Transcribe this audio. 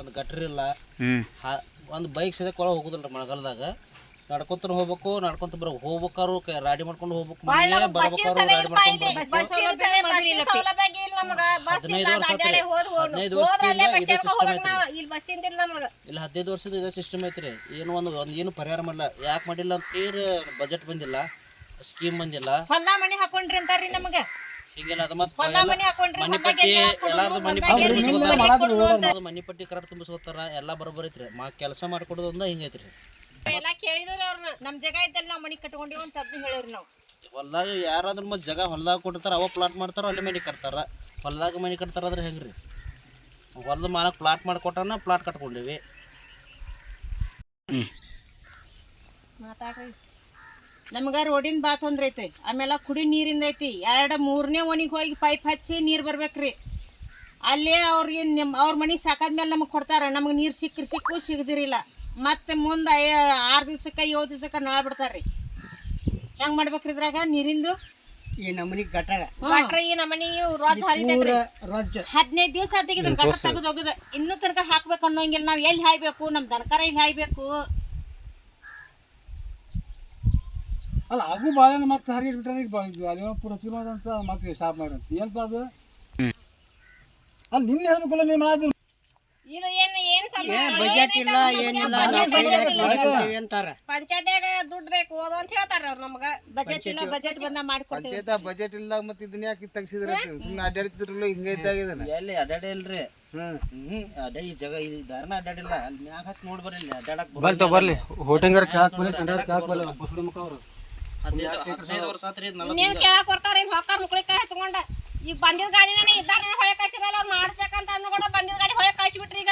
ಒಂದು ಗಟ್ರಿ ಇಲ್ಲ. ಒಂದು ಬೈಕ್ ಸದ್ಯಕ್ಕೆ ಒಳಗೆ ಹೋಗುದಿಲ್ಲ ಮಳೆಗಾಲದಾಗ. ನಡ್ಕೊಂತ ಹೋಗ್ಬೇಕು, ನಡ್ಕೊಂತ ಹೋಗ್ಬೇಕಾರು ರಾಡಿ ಮಾಡ್ಕೊಂಡು ಹೋಗ್ಬೇಕು. 15 ವರ್ಷ ಇಲ್ಲ 15 ವರ್ಷದ ಇದೇ ಸಿಸ್ಟಮ್ ಐತ್ರಿ. ಏನು ಪರಿಹಾರ ಮಾಡಲ್ಲ. ಯಾಕೆ ಮಾಡಿಲ್ಲ ಅಂತ ಬಜೆಟ್ ಬಂದಿಲ್ಲ, ಸ್ಕೀಮ್ ಬಂದಿಲ್ಲ. ಹೊಲ ಮನಿ ಹಾಕೊಂಡ್ರಿ ಅಂತಾರ್ರಿ ನಮಗ. ಹಿಂಗೆಲ್ಲ ಅದು ಮತ್ತೆ ಮನಿ ಪಟ್ಟಿ ಎಲ್ಲಾರ್ದು ಮನಿ ಪಟ್ಟಿ ಕರೆಕ್ಟ್ ತುಂಬಿಸ್ಕೊತಾರ. ಎಲ್ಲ ಬರೋಬ್ಬರ ಐತ್ರಿ. ಕೆಲಸ ಮಾಡ್ಕೊಡೋದು ಒಂದ ಹಿಂಗೈತ್ರಿ. ಎಲ್ಲ ಕೇಳಿದ್ರಿ ಅವ್ರನ್ನ. ನಮ್ ಜಾಗ ಇದ್ದಲ್ಲ ನಾವು ಮನಿ ಕಟ್ಕೊಂಡಿವ್ ಅಂತ ಅದನ್ನ ಹೇಳಿವ್ರಿ ನಾವು. ಹೊಲ್ದಾಗ ಯಾರಾದ್ರೂ ಮತ್ತೆ ಜಾಗ ಹೊಲ್ದಾಗ ಕೊಟ್ಟಿರ್ತಾರ, ಅವ ಪ್ಲಾಟ್ ಮಾಡ್ತಾರ, ಅಲ್ಲಿ ಮನಿ ಕಟ್ತಾರ. ಹೊಲ್ದಾಗ ಮನಿ ಕಟ್ತಾರ ಅಂದ್ರೆ ಹೆಂಗ್ರಿ? ಹೊಲ್ದ ಮಾಲಕ್ ಪ್ಲಾಟ್ ಮಾಡ್ಕೊಟ್ಟಾನ, ಪ್ಲಾಟ್ ಕಟ್ಕೊಂಡಿವಿ. ಮಾತಾಡ್ರಿ. ನಮ್ಗ ರೋಡಿನ ಬಾ ತೊಂದ್ರೆ ಐತ್ರಿ. ಆಮೇಲೆ ಕುಡಿ ನೀರಿಂದ ಐತಿ. 2-3ನೇ ಓಣಿಗೆ ಹೋಗಿ ಪೈಪ್ ಹಚ್ಚಿ ನೀರು ಬರ್ಬೇಕ್ರಿ. ಅಲ್ಲೇ ಅವ್ರಿಗೆ ಅವ್ರ ಮನೆ ಸಾಕಾದ್ಮೇಲೆ ನಮಗೆ ಕೊಡ್ತಾರ. ನಮಗೆ ನೀರು ಸಿಕ್ಕು ಸಿಗದಿರಿಲ್ಲ. ಮತ್ತೆ ಮುಂದೆ 6 ದಿವ್ಸಕ್ಕೆ 7 ದಿವ್ಸಕ್ಕೆ ನಳ ಬಿಡ್ತಾರ್ರಿ. ಹೆಂಗ್ ಮಾಡ್ಬೇಕ್ರಿ ಇದ್ರಾಗ ನೀರಿಂದು? ಈ ನಮನಿ ಗಟರ ಈ ನಮನಿ 15 ದಿವಸ ತೆಗಿದ್ರ ಗಟರ್ ತೆಗೆದು ಹೋಗುದ. ಇನ್ನೂ ತನಕ ಹಾಕ್ಬೇಕು ಅನ್ನೋಂಗಿಲ್ಲ. ನಾವ್ ಎಲ್ಲಿ ಹಾಯ್ಬೇಕು? ನಮ್ ದನಕರ ಎಲ್ಲಿ ಹಾಯ್ಬೇಕು? ಅಲ್ಲ ಆಗು ಬಾಳ ಮತ್ತೆ ಹರಿಬಿಟ್ರೆ ಅಲ್ಲಿ ಪೂರ ತಿನ್ನೋದಂತ ಮತ್ತೆ ಸ್ಟಾಪ್ ಮಾಡಂತ ಏನಪ್ಪ ಅದು? ಅಲ್ಲಿ ನಿನ್ನೆ ಹೇಳ್ಬೇಕಲ್ಲ ನೀವು ಮಾಡೋದು. ಇದು ಏನು ಬಜೆಟ್ ಇಲ್ಲ ಏನಿಲ್ಲ ಅಂತಾರ. ಪಂಚಾಯತ್ಯಾಗ ದುಡ್ಡು ಬೇಕು ಓದು ಅಂತ ಹೇಳ್ತಾರ ಅವ್ರು ನಮಗ. ಬಜೆಟ್ ಇಲ್ಲ, ಬಜೆಟ್ ಬಂದ ಮಾಡ್ಕೊಡ್ತೀವಿ. ಪಂಚಾಯತ್ ಬಜೆಟ್ ಇಲ್ಲ ಮತ್ತೆ ಇದನ್ನ ಯಾಕೆ ತೆಗ್ಸಿದ್ರೆ ಸುಮ್ಮನೆ ಅಡ್ಡಾಡ್ತಿದ್ರಲ್ಲ ಹಿಂಗ ಇದ್ದಾಗಿದ್ದಾನೆ. ಎಲ್ಲಿ ಅಡ್ಡಾಡೇ ಇಲ್ರಿ. ಅದೇ ಈ ಜಾಗ ಈ ದಾರಿನ ಅಡ್ಡಾಡಿಲ್ಲ. ಅಲ್ಲಿ ಮ್ಯಾಗ ಹತ್ತಿ ನೋಡಿ ಬರ್ರಿ. ಅಡ್ಡಾಡಕ್ ಬರ್ಲಿ ಹೋಟೆಂಗರ್ ಕೇಳಕ್ ಬರ್ಲಿ, ಸಂಡಾರ್ ಕೇಳಕ್ ಬರ್ಲಿ. ಬಸಡಿ ಮುಖ ಅವರು 15 ವರ್ಷ ಆತ್ರಿ. ಇನ್ನೇನ್ ಕೇಳಕ್ ಬರ್ತಾರ? ಏನ್ ಹೊಕ್ಕಾರ ಮುಕ್ಳಿಕಾಯಿ ಹಚ್ಕೊಂಡ ಈಗ ಬಂದಿದ್ ಗಾಡಿನ ಇದ್ದಾರ ಹೊಳೆ ಕಳ್ಸಿರಲ್ಲ. ಅವ್ರು ಮಾಡಿಸ್ಬೇಕಂತ ಅಂದ್ಕೊಂಡು ಬಂದಿದ್ ಗಾಡಿ ಹೊಳೆ ಕಳ್ಸಿಬಿಟ್ರಿ. ಈಗ